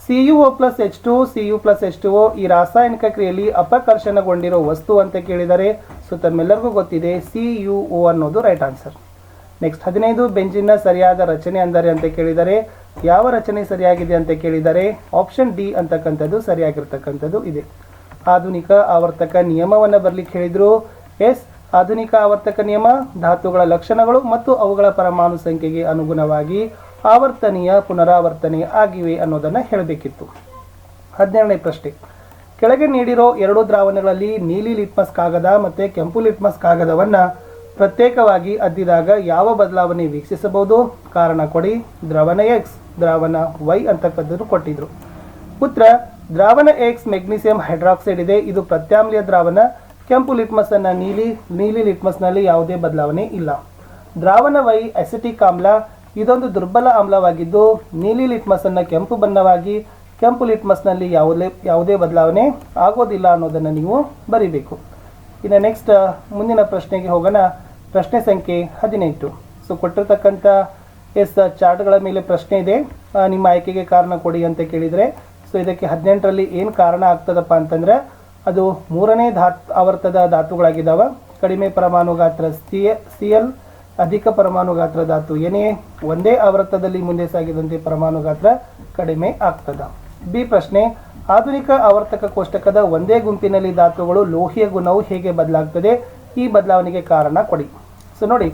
CuO+H2 Cu+H2O ಈ ರಾಸಾಯನಿಕ ಕ್ರಿಯೆಯಲ್ಲಿ ಅಪಕರ್ಷಣಗೊಂಡಿರೋ ವಸ್ತು ಅಂತ ಕೇಳಿದರೆ ಸೊ ತಮ್ಮೆಲ್ಲರಿಗೂ ಗೊತ್ತಿದೆ CuO ಅನ್ನೋದು ರೈಟ್ ಆನ್ಸರ್. ನೆಕ್ಸ್ಟ್ 15 ಬೆಂಜಿನ್ನ ಸರಿಯಾದ ರಚನೆ ಅಂದರೆ ಅಂತ ಕೇಳಿದರೆ ಯಾವ ರಚನೆ ಸರಿಯಾಗಿದೆ ಅಂತ ಕೇಳಿದರೆ ಆಪ್ಷನ್ ಡಿ ಅಂತಕ್ಕಂಥದ್ದು ಸರಿಯಾಗಿರ್ತಕ್ಕಂಥದ್ದು ಇದೆ. ಆಧುನಿಕ ಆವರ್ತಕ ನಿಯಮವನ್ನು ಬರಲಿಕ್ಕೆ ಹೇಳಿದರು. ಎಸ್, ಆಧುನಿಕ ಆವರ್ತಕ ನಿಯಮ ಧಾತುಗಳ ಲಕ್ಷಣಗಳು ಮತ್ತು ಅವುಗಳ ಪರಮಾಣು ಸಂಖ್ಯೆಗೆ ಅನುಗುಣವಾಗಿ ಆವರ್ತನೀಯ ಪುನರಾವರ್ತನೆ ಆಗಿವೆ ಅನ್ನೋದನ್ನು ಹೇಳಬೇಕಿತ್ತು. 17ನೇ ಪ್ರಶ್ನೆ, ಕೆಳಗೆ ನೀಡಿರೋ ಎರಡು ದ್ರಾವಣಗಳಲ್ಲಿ ನೀಲಿ ಲಿಟ್ಮಸ್ ಕಾಗದ ಮತ್ತು ಕೆಂಪು ಲಿಟ್ಮಸ್ ಕಾಗದವನ್ನು ಪ್ರತ್ಯೇಕವಾಗಿ ಅದ್ದಿದಾಗ ಯಾವ ಬದಲಾವಣೆ ವೀಕ್ಷಿಸಬಹುದು? ಕಾರಣ ಕೊಡಿ. ದ್ರಾವಣ ಎಕ್ಸ್, ದ್ರಾವಣ ವೈ ಅಂತಕ್ಕಂಥದ್ದು ಕೊಟ್ಟಿದ್ರು. ಉತ್ತರ ದ್ರಾವಣ ಎಕ್ಸ್ ಮೆಗ್ನೀಸಿಯಂ ಹೈಡ್ರಾಕ್ಸೈಡ್ ಇದೆ, ಇದು ಪ್ರತ್ಯಾಮ್ಲೀಯ ದ್ರಾವಣ. ಕೆಂಪು ಲಿಟ್ಮಸ್ ಅನ್ನ ನೀಲಿ ಲಿಟ್ಮಸ್ನಲ್ಲಿ ಯಾವುದೇ ಬದಲಾವಣೆ ಇಲ್ಲ. ದ್ರಾವಣ ವೈ ಅಸಿಟಿಕ್ ಆಮ್ಲ, ಇದೊಂದು ದುರ್ಬಲ ಆಮ್ಲವಾಗಿದ್ದು ನೀಲಿ ಲಿಟ್ಮಸ್ ಅನ್ನ ಕೆಂಪು ಬಣ್ಣವಾಗಿ, ಕೆಂಪು ಲಿಟ್ಮಸ್ನಲ್ಲಿ ಯಾವುದೇ ಬದಲಾವಣೆ ಆಗೋದಿಲ್ಲ ಅನ್ನೋದನ್ನು ನೀವು ಬರಿಬೇಕು. ಇನ್ನು ನೆಕ್ಸ್ಟ್ ಮುಂದಿನ ಪ್ರಶ್ನೆಗೆ ಹೋಗೋಣ. ಪ್ರಶ್ನೆ ಸಂಖ್ಯೆ 18. ಸೊ ಕೊಟ್ಟಿರ್ತಕ್ಕಂಥ ಚಾರ್ಟ್ಗಳ ಮೇಲೆ ಪ್ರಶ್ನೆ ಇದೆ. ನಿಮ್ಮ ಆಯ್ಕೆಗೆ ಕಾರಣ ಕೊಡಿ ಅಂತ ಕೇಳಿದರೆ ಸೊ ಇದಕ್ಕೆ 18ರಲ್ಲಿ ಏನು ಕಾರಣ ಆಗ್ತದಪ್ಪ ಅಂತಂದರೆ ಅದು ಮೂರನೇ ಆವರ್ತದ ಧಾತುಗಳಾಗಿದ್ದಾವೆ. ಕಡಿಮೆ ಪರಮಾಣು ಗಾತ್ರ Cl, ಅಧಿಕ ಪರಮಾಣು ಗಾತ್ರ ಧಾತು Na. ಒಂದೇ ಆವರ್ತದಲ್ಲಿ ಮುಂದೆ ಸಾಗಿದಂತೆ ಪರಮಾಣು ಗಾತ್ರ ಕಡಿಮೆ ಆಗ್ತದ. ಬಿ ಪ್ರಶ್ನೆ, ಆಧುನಿಕ ಆವರ್ತಕ ಕೋಷ್ಟಕದ ಒಂದೇ ಗುಂಪಿನಲ್ಲಿ ಧಾತುಗಳು ಲೋಹೀಯ ಗುಣವು ಹೇಗೆ ಬದಲಾಗ್ತದೆ? ಈ ಬದಲಾವಣೆಗೆ ಕಾರಣ ಕೊಡಿ. ಸೊ ನೋಡಿ,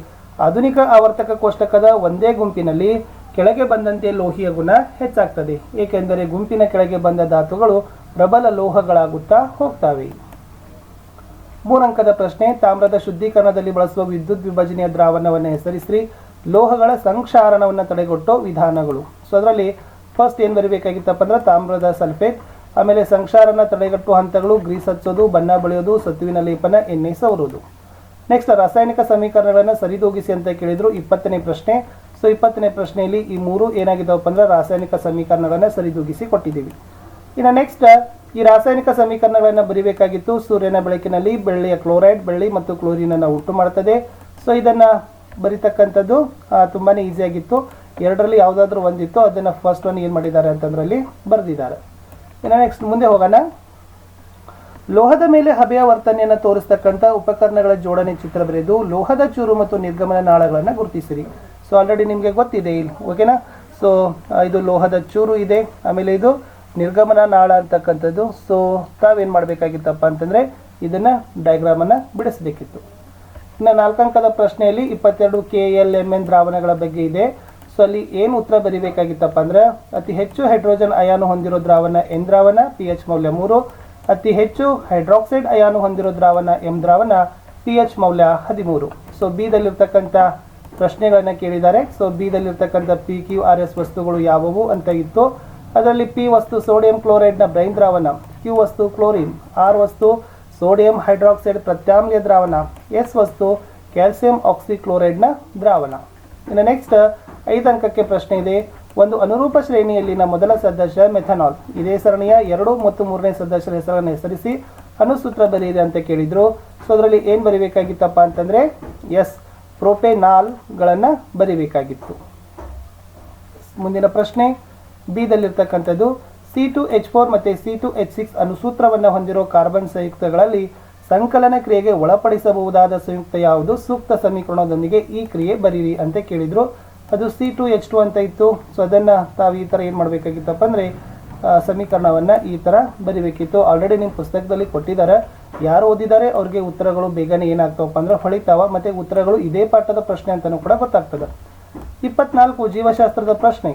ಆಧುನಿಕ ಆವರ್ತಕ ಕೋಷ್ಟಕದ ಒಂದೇ ಗುಂಪಿನಲ್ಲಿ ಕೆಳಗೆ ಬಂದಂತೆ ಲೋಹೀಯ ಗುಣ ಹೆಚ್ಚಾಗ್ತದೆ, ಏಕೆಂದರೆ ಗುಂಪಿನ ಕೆಳಗೆ ಬಂದ ಧಾತುಗಳು ಪ್ರಬಲ ಲೋಹಗಳಾಗುತ್ತಾ ಹೋಗ್ತವೆ. 3 ಅಂಕದ ಪ್ರಶ್ನೆ, ತಾಮ್ರದ ಶುದ್ಧೀಕರಣದಲ್ಲಿ ಬಳಸುವ ವಿದ್ಯುತ್ ವಿಭಜನೆಯ ದ್ರಾವಣವನ್ನು ಹೆಸರಿಸಿ. ಲೋಹಗಳ ಸಂಕ್ಷಾರಣವನ್ನು ತಡೆಗಟ್ಟೋ ವಿಧಾನಗಳು. ಸೊ ಅದರಲ್ಲಿ ಫಸ್ಟ್ ಏನು ಬರೀಬೇಕಾಗಿತ್ತಪ್ಪ ಅಂದ್ರೆ ತಾಮ್ರದ ಸಲ್ಫೇಟ್, ಆಮೇಲೆ ಸಂಕ್ಷಾರಣ ತಡೆಗಟ್ಟುವ ಹಂತಗಳು ಗ್ರೀಸ್ ಹಚ್ಚೋದು, ಬಣ್ಣ ಬಳಿಯೋದು, ಸತುವಿನ ಲೇಪನ, ಎಣ್ಣೆ ಸವರುವುದು. ನೆಕ್ಸ್ಟ್ ರಾಸಾಯನಿಕ ಸಮೀಕರಣಗಳನ್ನು ಸರಿದೂಗಿಸಿ ಅಂತ ಕೇಳಿದ್ರು. 20ನೇ ಪ್ರಶ್ನೆ. ಸೊ 20ನೇ ಪ್ರಶ್ನೆಯಲ್ಲಿ ಈ ಮೂರು ಏನಾಗಿದ್ದಾವಪ್ಪ ಅಂದ್ರೆ ರಾಸಾಯನಿಕ ಸಮೀಕರಣಗಳನ್ನು ಸರಿದೂಗಿಸಿ ಕೊಟ್ಟಿದ್ದೀವಿ. ಇನ್ನು ನೆಕ್ಸ್ಟ್ ಈ ರಾಸಾಯನಿಕ ಸಮೀಕರಣಗಳನ್ನು ಬರೀಬೇಕಾಗಿತ್ತು. ಸೂರ್ಯನ ಬೆಳಕಿನಲ್ಲಿ ಬೆಳ್ಳಿಯ ಕ್ಲೋರೈಡ್ ಬೆಳ್ಳಿ ಮತ್ತು ಕ್ಲೋರಿನನ್ನು ಉಂಟು ಮಾಡ್ತದೆ. ಸೊ ಇದನ್ನು ಬರೀತಕ್ಕಂಥದ್ದು ತುಂಬಾ ಈಸಿಯಾಗಿತ್ತು. ಎರಡರಲ್ಲಿ ಯಾವುದಾದ್ರೂ ಒಂದಿತ್ತು, ಅದನ್ನು ಫಸ್ಟ್ ಒನ್ ಏನು ಮಾಡಿದ್ದಾರೆ ಅಂತಂದ್ರಲ್ಲಿ ಬರೆದಿದ್ದಾರೆ. ಇನ್ನು ನೆಕ್ಸ್ಟ್ ಮುಂದೆ ಹೋಗೋಣ. ಲೋಹದ ಮೇಲೆ ಹಬೆಯ ವರ್ತನೆಯನ್ನು ತೋರಿಸ್ತಕ್ಕಂಥ ಉಪಕರಣಗಳ ಜೋಡಣೆ ಚಿತ್ರ ಬರೆದು ಲೋಹದ ಚೂರು ಮತ್ತು ನಿರ್ಗಮನ ನಾಳಗಳನ್ನು ಗುರುತಿಸಿರಿ. ಸೊ ಆಲ್ರೆಡಿ ನಿಮಗೆ ಗೊತ್ತಿದೆ ಇಲ್ಲಿ, ಓಕೆನಾ. ಸೊ ಇದು ಲೋಹದ ಚೂರು ಇದೆ, ಆಮೇಲೆ ಇದು ನಿರ್ಗಮನ ನಾಳ ಅಂತಕ್ಕಂಥದ್ದು. ಸೊ ತಾವೇನು ಮಾಡಬೇಕಾಗಿತ್ತಪ್ಪ ಅಂತಂದರೆ ಇದನ್ನು ಡಯಾಗ್ರಾಮನ್ನು ಬಿಡಿಸಬೇಕಿತ್ತು. ಇನ್ನು 4 ಅಂಕದ ಪ್ರಶ್ನೆಯಲ್ಲಿ 22 KLMN ದ್ರಾವಣಗಳ ಬಗ್ಗೆ ಇದೆ. ಸೊ ಅಲ್ಲಿ ಏನು ಉತ್ತರ ಬರೀಬೇಕಾಗಿತ್ತಪ್ಪ ಅಂದರೆ ಅತಿ ಹೆಚ್ಚು ಹೈಡ್ರೋಜನ್ ಅಯಾನು ಹೊಂದಿರೋ ದ್ರಾವಣ ಎನ್ ದ್ರಾವಣ, pH ಮೌಲ್ಯ 3. ಅತಿ ಹೆಚ್ಚು ಹೈಡ್ರಾಕ್ಸೈಡ್ ಅಯಾನು ಹೊಂದಿರೋ ದ್ರಾವಣ ಎಂ ದ್ರಾವಣ, pH ಮೌಲ್ಯ 13. ಸೊ ಬಿದಲ್ಲಿರ್ತಕ್ಕಂಥ ಪ್ರಶ್ನೆಗಳನ್ನು ಕೇಳಿದ್ದಾರೆ. ಸೊ ಬಿದಲ್ಲಿರ್ತಕ್ಕಂಥ PQRS ವಸ್ತುಗಳು ಯಾವುವು ಅಂತ ಇತ್ತು. ಅದರಲ್ಲಿ ಪಿ ವಸ್ತು ಸೋಡಿಯಂ ಕ್ಲೋರೈಡ್ನ ಬ್ರೈನ್ ದ್ರಾವಣ, ಕ್ಯೂ ವಸ್ತು ಕ್ಲೋರಿನ್, ಆರ್ ವಸ್ತು ಸೋಡಿಯಂ ಹೈಡ್ರಾಕ್ಸೈಡ್ ಪ್ರತ್ಯಾಮ್ಲೀಯ ದ್ರಾವಣ, ಎಸ್ ವಸ್ತು ಕ್ಯಾಲ್ಸಿಯಂ ಆಕ್ಸಿಕ್ಲೋರೈಡ್ನ ದ್ರಾವಣ. ಇನ್ನು ನೆಕ್ಸ್ಟ್ 5 ಅಂಕಕ್ಕೆ ಪ್ರಶ್ನೆ ಇದೆ. ಒಂದು ಅನುರೂಪ ಶ್ರೇಣಿಯಲ್ಲಿನ ಮೊದಲ ಸದಸ್ಯ ಮೆಥನಾಲ್. ಇದೇ ಸರಣಿಯ 2 ಮತ್ತು 3ನೇ ಸದಸ್ಯರ ಹೆಸರನ್ನು ಹೆಸರಿಸಿ ಅನುಸೂತ್ರ ಬರೆಯಿರಿ ಅಂತ ಕೇಳಿದ್ರು. ಸೊ ಅದರಲ್ಲಿ ಏನು ಬರೀಬೇಕಾಗಿತ್ತಪ್ಪ ಅಂತಂದರೆ ಎಸ್ ಪ್ರೋಪೆನಾಲ್ಗಳನ್ನು ಬರೀಬೇಕಾಗಿತ್ತು. ಮುಂದಿನ ಪ್ರಶ್ನೆ ಬಿದಲ್ಲಿರ್ತಕ್ಕಂಥದ್ದು C2H4 ಮತ್ತು C2H6 ಅನುಸೂತ್ರವನ್ನು ಹೊಂದಿರೋ ಕಾರ್ಬನ್ ಸಂಯುಕ್ತಗಳಲ್ಲಿ ಸಂಕಲನ ಕ್ರಿಯೆಗೆ ಒಳಪಡಿಸಬಹುದಾದ ಸಂಯುಕ್ತ ಯಾವುದು? ಸೂಕ್ತ ಸಮೀಕರಣದೊಂದಿಗೆ ಈ ಕ್ರಿಯೆ ಬರೀರಿ ಅಂತ ಕೇಳಿದ್ರು. ಅದು C2H2 ಅಂತ ಇತ್ತು. ಸೊ ಅದನ್ನು ತಾವು ಈ ಥರ ಏನು ಮಾಡಬೇಕಾಗಿತ್ತಪ್ಪ ಅಂದರೆ ಸಮೀಕರಣವನ್ನು ಈ ಥರ ಬರೀಬೇಕಿತ್ತು. ಆಲ್ರೆಡಿ ನಿಮ್ಮ ಪುಸ್ತಕದಲ್ಲಿ ಕೊಟ್ಟಿದ್ದಾರೆ, ಯಾರು ಓದಿದ್ದಾರೆ ಅವ್ರಿಗೆ ಉತ್ತರಗಳು ಬೇಗನೆ ಏನಾಗ್ತಾವಪ್ಪ ಅಂದ್ರೆ ಹೊಳಿತಾವ, ಮತ್ತು ಉತ್ತರಗಳು ಇದೇ ಪಾಠದ ಪ್ರಶ್ನೆ ಅಂತಲೂ ಕೂಡ ಗೊತ್ತಾಗ್ತದೆ. 24 ಜೀವಶಾಸ್ತ್ರದ ಪ್ರಶ್ನೆ.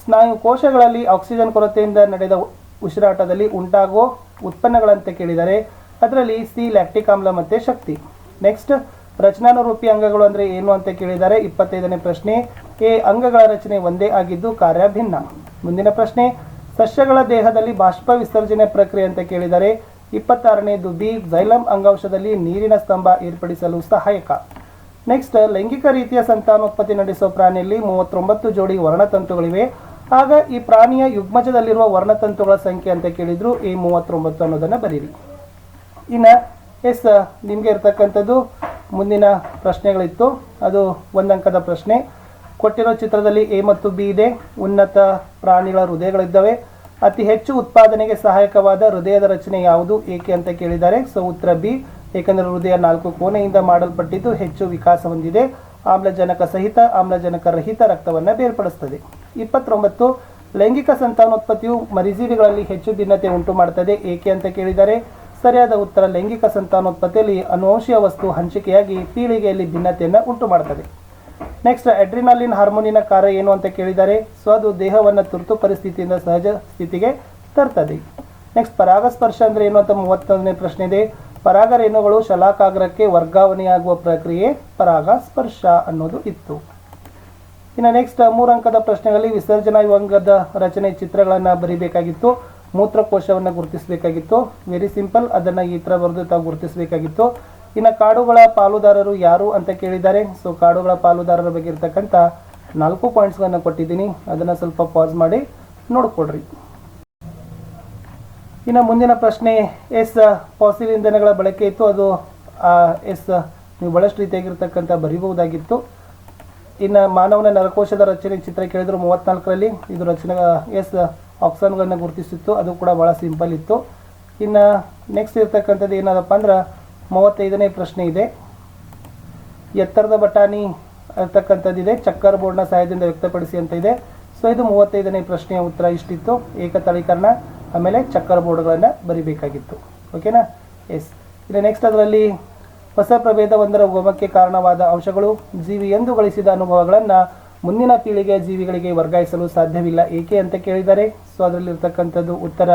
ಸ್ನಾಯು ಕೋಶಗಳಲ್ಲಿ ಆಕ್ಸಿಜನ್ ಕೊರತೆಯಿಂದ ನಡೆದ ಉಸಿರಾಟದಲ್ಲಿ ಉಂಟಾಗುವ ಉತ್ಪನ್ನಗಳಂತ ಕೇಳಿದರೆ ಅದರಲ್ಲಿ ಸಿ ಲ್ಯಾಕ್ಟಿಕ್ ಆಮ್ಲ ಮತ್ತು ಶಕ್ತಿ. ನೆಕ್ಸ್ಟ್ ರಚನಾನುರೂಪಿ ಅಂಗಗಳು ಅಂದರೆ ಏನು ಅಂತ ಕೇಳಿದ್ದಾರೆ. 25ನೇ ಪ್ರಶ್ನೆ. ಎ ಅಂಗಗಳ ರಚನೆ ಒಂದೇ ಆಗಿದ್ದು ಕಾರ್ಯ ಭಿನ್ನ. ಮುಂದಿನ ಪ್ರಶ್ನೆ ಸಸ್ಯಗಳ ದೇಹದಲ್ಲಿ ಬಾಷ್ಪ ವಿಸರ್ಜನೆ ಪ್ರಕ್ರಿಯೆ ಅಂತ ಕೇಳಿದ್ದಾರೆ. 26ನೇದು ಬಿ ಝೈಲಮ್ ಅಂಗಾಂಶದಲ್ಲಿ ನೀರಿನ ಸ್ತಂಭ ಏರ್ಪಡಿಸಲು ಸಹಾಯಕ. ನೆಕ್ಸ್ಟ್ ಲೈಂಗಿಕ ರೀತಿಯ ಸಂತಾನೋತ್ಪತ್ತಿ ನಡೆಸುವ ಪ್ರಾಣಿಯಲ್ಲಿ 39 ಜೋಡಿ ವರ್ಣತಂತುಗಳಿವೆ. ಆಗ ಈ ಪ್ರಾಣಿಯ ಯುಗ್ಮಜದಲ್ಲಿರುವ ವರ್ಣತಂತುಗಳ ಸಂಖ್ಯೆ ಅಂತ ಕೇಳಿದ್ರು ಈ 39 ಅನ್ನೋದನ್ನು ಬರೀರಿ. ಇನ್ನು ಎಸ್ ನಿಮಗೆ ಇರ್ತಕ್ಕಂಥದ್ದು ಮುಂದಿನ ಪ್ರಶ್ನೆಗಳಿತ್ತು, ಅದು ಒಂದಂಕದ ಪ್ರಶ್ನೆ. ಕೊಟ್ಟಿರೋ ಚಿತ್ರದಲ್ಲಿ ಎ ಮತ್ತು ಬಿ ಇದೆ. ಉನ್ನತ ಪ್ರಾಣಿಗಳ ಹೃದಯಗಳಿದ್ದಾವೆ. ಅತಿ ಹೆಚ್ಚು ಉತ್ಪಾದನೆಗೆ ಸಹಾಯಕವಾದ ಹೃದಯದ ರಚನೆ ಯಾವುದು, ಏಕೆ ಅಂತ ಕೇಳಿದ್ದಾರೆ. ಸೊ ಉತ್ತರ ಬಿ, ಏಕೆಂದರೆ ಹೃದಯ 4 ಕೋಣೆಯಿಂದ ಮಾಡಲ್ಪಟ್ಟಿದ್ದು ಹೆಚ್ಚು ವಿಕಾಸ ಹೊಂದಿದೆ. ಆಮ್ಲಜನಕ ಸಹಿತ ಆಮ್ಲಜನಕ ರಹಿತ ರಕ್ತವನ್ನು ಬೇರ್ಪಡಿಸುತ್ತದೆ. 29 ಲೈಂಗಿಕ ಸಂತಾನೋತ್ಪತ್ತಿಯು ಮರಿಜೀವಿಗಳಲ್ಲಿ ಹೆಚ್ಚು ಭಿನ್ನತೆ ಉಂಟು ಮಾಡುತ್ತದೆ, ಏಕೆ ಅಂತ ಕೇಳಿದ್ದಾರೆ. ಸರಿಯಾದ ಉತ್ತರ ಲೈಂಗಿಕ ಸಂತಾನೋತ್ಪತ್ತಿಯಲ್ಲಿ ಅನುವಂಶೀಯ ವಸ್ತು ಹಂಚಿಕೆಯಾಗಿ ಪೀಳಿಗೆಯಲ್ಲಿ ಭಿನ್ನತೆಯನ್ನು ಉಂಟು ಮಾಡುತ್ತದೆ. ನೆಕ್ಸ್ಟ್ ಅಡ್ರಿನಾಲಿನ್ ಹಾರ್ಮೋನಿನ ಕಾರ್ಯ ಏನು ಅಂತ ಕೇಳಿದ್ದಾರೆ. ಸೊ ಅದು ದೇಹವನ್ನು ತುರ್ತು ಪರಿಸ್ಥಿತಿಯಿಂದ ಸಹಜ ಸ್ಥಿತಿಗೆ ತರ್ತದೆ. ನೆಕ್ಸ್ಟ್ ಪರಾಗಸ್ಪರ್ಶ ಅಂದರೆ ಏನು ಅಂತ 31ನೇ ಪ್ರಶ್ನೆ ಇದೆ. ಪರಾಗರೇಣುಗಳು ಶಲಾಕಾಗ್ರಕ್ಕೆ ವರ್ಗಾವಣೆಯಾಗುವ ಪ್ರಕ್ರಿಯೆ ಪರಾಗಸ್ಪರ್ಶ ಅನ್ನೋದು ಇತ್ತು. ಇನ್ನು ನೆಕ್ಸ್ಟ್ 3 ಅಂಕದ ಪ್ರಶ್ನೆಗಳಲ್ಲಿ ವಿಸರ್ಜನಾ ಯುವಂಗದ ರಚನೆ ಚಿತ್ರಗಳನ್ನು ಬರೀಬೇಕಾಗಿತ್ತು. ಮೂತ್ರಕೋಶವನ್ನು ಗುರುತಿಸಬೇಕಾಗಿತ್ತು. ವೆರಿ ಸಿಂಪಲ್, ಅದನ್ನು ಈ ಥರ ಬರೆದು ತಾವು ಗುರುತಿಸಬೇಕಾಗಿತ್ತು. ಇನ್ನು ಕಾಡುಗಳ ಪಾಲುದಾರರು ಯಾರು ಅಂತ ಕೇಳಿದ್ದಾರೆ. ಸೊ ಕಾಡುಗಳ ಪಾಲುದಾರರ ಬಗ್ಗೆ ಇರ್ತಕ್ಕಂಥ 4 ಪಾಯಿಂಟ್ಸ್ಗಳನ್ನು ಕೊಟ್ಟಿದ್ದೀನಿ, ಅದನ್ನು ಸ್ವಲ್ಪ ಪಾಸ್ ಮಾಡಿ ನೋಡ್ಕೊಡ್ರಿ. ಇನ್ನು ಮುಂದಿನ ಪ್ರಶ್ನೆ ಎಸ್ ಫಾಸಿಲ್ ಇಂಧನಗಳ ಬಳಕೆ ಇತ್ತು, ಅದು ಎಸ್ ನೀವು ಬಹಳಷ್ಟು ರೀತಿಯಾಗಿರ್ತಕ್ಕಂಥ ಬರೀಬಹುದಾಗಿತ್ತು. ಇನ್ನು ಮಾನವನ ನರಕೋಶದ ರಚನೆ ಚಿತ್ರ ಕೇಳಿದ್ರು 34ರಲ್ಲಿ ಇದು ರಚನೆ ಎಸ್ ಆಕ್ಸಾನ್ಗಳನ್ನು ಗುರುತಿಸಿತ್ತು, ಅದು ಕೂಡ ಭಾಳ ಸಿಂಪಲ್ ಇತ್ತು. ಇನ್ನು ನೆಕ್ಸ್ಟ್ ಇರ್ತಕ್ಕಂಥದ್ದು ಏನದಪ್ಪ ಅಂದ್ರೆ 35ನೇ ಪ್ರಶ್ನೆ ಇದೆ. ಎತ್ತರದ ಬಟಾಣಿ ಇರ್ತಕ್ಕಂಥದ್ದಿದೆ, ಚಕ್ಕರ್ ಬೋರ್ಡ್ನ ಸಹಾಯದಿಂದ ವ್ಯಕ್ತಪಡಿಸಿ ಅಂತ ಇದೆ. ಸೊ ಇದು 35ನೇ ಪ್ರಶ್ನೆಯ ಉತ್ತರ ಇಷ್ಟಿತ್ತು. ಏಕತಳೀಕರಣ ಆಮೇಲೆ ಚಕ್ಕರ್ ಬೋರ್ಡ್ಗಳನ್ನು ಬರಿಬೇಕಾಗಿತ್ತು. ಓಕೆನಾ. ಎಸ್ ಇನ್ನು ನೆಕ್ಸ್ಟ್ ಅದರಲ್ಲಿ ಹೊಸ ಪ್ರಭೇದ ಒಂದರ ಉಗಮಕ್ಕೆ ಕಾರಣವಾದ ಅಂಶಗಳು. ಜೀವಿ ಎಂದು ಗಳಿಸಿದ ಅನುಭವಗಳನ್ನು ಮುಂದಿನ ಪೀಳಿಗೆಯ ಜೀವಿಗಳಿಗೆ ವರ್ಗಾಯಿಸಲು ಸಾಧ್ಯವಿಲ್ಲ, ಏಕೆ ಅಂತ ಕೇಳಿದ್ದಾರೆ. ಸೊ ಅದರಲ್ಲಿರ್ತಕ್ಕಂಥದ್ದು ಉತ್ತರ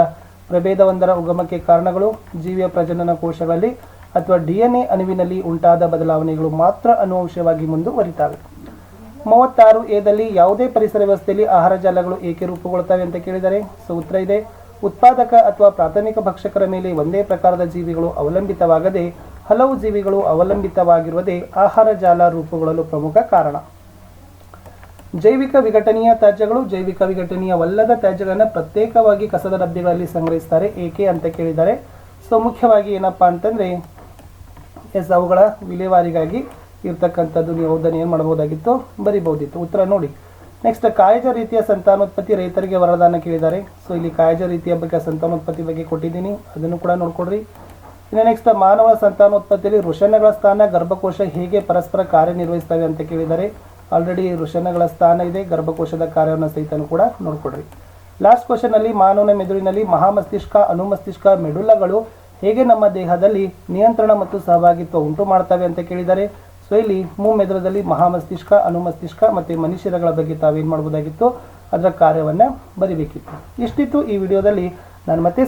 ಪ್ರಭೇದ ಒಂದರ ಉಗಮಕ್ಕೆ ಕಾರಣಗಳು ಜೀವಿಯ ಪ್ರಜನನ ಕೋಶಗಳಲ್ಲಿ ಅಥವಾ DNA ಅಣುವಿನಲ್ಲಿ ಉಂಟಾದ ಬದಲಾವಣೆಗಳು ಮಾತ್ರ ಅನುವಂಶವಾಗಿ ಮುಂದುವರಿತಾವೆ. 36 ಎದಲ್ಲಿ ಯಾವುದೇ ಪರಿಸರ ವ್ಯವಸ್ಥೆಯಲ್ಲಿ ಆಹಾರ ಜಾಲಗಳು ಏಕೆ ರೂಪುಗೊಳ್ಳುತ್ತವೆ ಅಂತ ಕೇಳಿದರೆ. ಸೊ ಉತ್ತರ ಇದೆ ಉತ್ಪಾದಕ ಅಥವಾ ಪ್ರಾಥಮಿಕ ಭಕ್ಷಕರ ಮೇಲೆ ಒಂದೇ ಪ್ರಕಾರದ ಜೀವಿಗಳು ಅವಲಂಬಿತವಾಗದೆ ಹಲವು ಜೀವಿಗಳು ಅವಲಂಬಿತವಾಗಿರುವುದೇ ಆಹಾರ ಜಾಲ ರೂಪುಗೊಳ್ಳಲು ಪ್ರಮುಖ ಕಾರಣ. ಜೈವಿಕ ವಿಘಟನೀಯ ತ್ಯಾಜ್ಯಗಳು ಜೈವಿಕ ವಿಘಟನೀಯವಲ್ಲದ ತ್ಯಾಜ್ಯಗಳನ್ನು ಪ್ರತ್ಯೇಕವಾಗಿ ಕಸದ ಡಬ್ಬಿಗಳಲ್ಲಿ ಸಂಗ್ರಹಿಸ್ತಾರೆ, ಏಕೆ ಅಂತ ಕೇಳಿದ್ದಾರೆ. ಸೊ ಮುಖ್ಯವಾಗಿ ಏನಪ್ಪ ಅಂತಂದರೆ ಎಸ್ ಅವುಗಳ ವಿಲೇವಾರಿಗಾಗಿ ಇರ್ತಕ್ಕಂಥದ್ದು ನೀವು ಅದನ್ನು ಏನು ಮಾಡ್ಬೋದಾಗಿತ್ತು, ಬರಿಬಹುದಿತ್ತು. ಉತ್ತರ ನೋಡಿ. ನೆಕ್ಸ್ಟ್ ಕಾಯಜ ರೀತಿಯ ಸಂತಾನೋತ್ಪತ್ತಿ ರೈತರಿಗೆ ವರದಾನ ಕೇಳಿದ್ದಾರೆ. ಸೊ ಇಲ್ಲಿ ಕಾಯಜ ರೀತಿಯ ಬಗ್ಗೆ ಸಂತಾನೋತ್ಪತ್ತಿ ಬಗ್ಗೆ ಕೊಟ್ಟಿದ್ದೀನಿ, ಅದನ್ನು ಕೂಡ ನೋಡ್ಕೊಡ್ರಿ. ಇನ್ನು ನೆಕ್ಸ್ಟ್ ಮಾನವ ಸಂತಾನೋತ್ಪತ್ತಿಯಲ್ಲಿ ವೃಷಣಗಳ ಸ್ಥಾನ ಗರ್ಭಕೋಶ ಹೇಗೆ ಪರಸ್ಪರ ಕಾರ್ಯನಿರ್ವಹಿಸ್ತವೆ ಅಂತ ಕೇಳಿದ್ದಾರೆ. ಆಲ್ರೆಡಿ ವೃಷಣಗಳ ಸ್ಥಾನ ಇದೆ, ಗರ್ಭಕೋಶದ ಕಾರ್ಯವನ್ನು ಸಹಿತ ಕೂಡ ನೋಡ್ಕೊಡ್ರಿ. ಲಾಸ್ಟ್ ಕ್ವಶನಲ್ಲಿ ಮಾನವನ ಮೆದುಳಿನಲ್ಲಿ ಮಹಾಮಸ್ತಿಷ್ಕ, ಅನುಮಸ್ತಿಷ್ಕ, ಮೆಡುಲ್ಲಗಳು ಹೇಗೆ ನಮ್ಮ ದೇಹದಲ್ಲಿ ನಿಯಂತ್ರಣ ಮತ್ತು ಸಹಭಾಗಿತ್ವ ಉಂಟು ಮಾಡ್ತವೆ ಅಂತ ಕೇಳಿದ್ದಾರೆ. ಸೊ ಇಲ್ಲಿ ಮೆದುಳದಲ್ಲಿ ಮಹಾಮಸ್ತಿಷ್ಕ, ಅನುಮಸ್ತಿಷ್ಕ ಮತ್ತು ಮನುಷ್ಯರಗಳ ಬಗ್ಗೆ ತಾವೇನು ಮಾಡ್ಬೋದಾಗಿತ್ತು, ಅದರ ಕಾರ್ಯವನ್ನು ಬರಿಬೇಕಿತ್ತು. ಇಷ್ಟಿತ್ತು ಈ ವಿಡಿಯೋದಲ್ಲಿ. ನಾನು ಮತ್ತೆ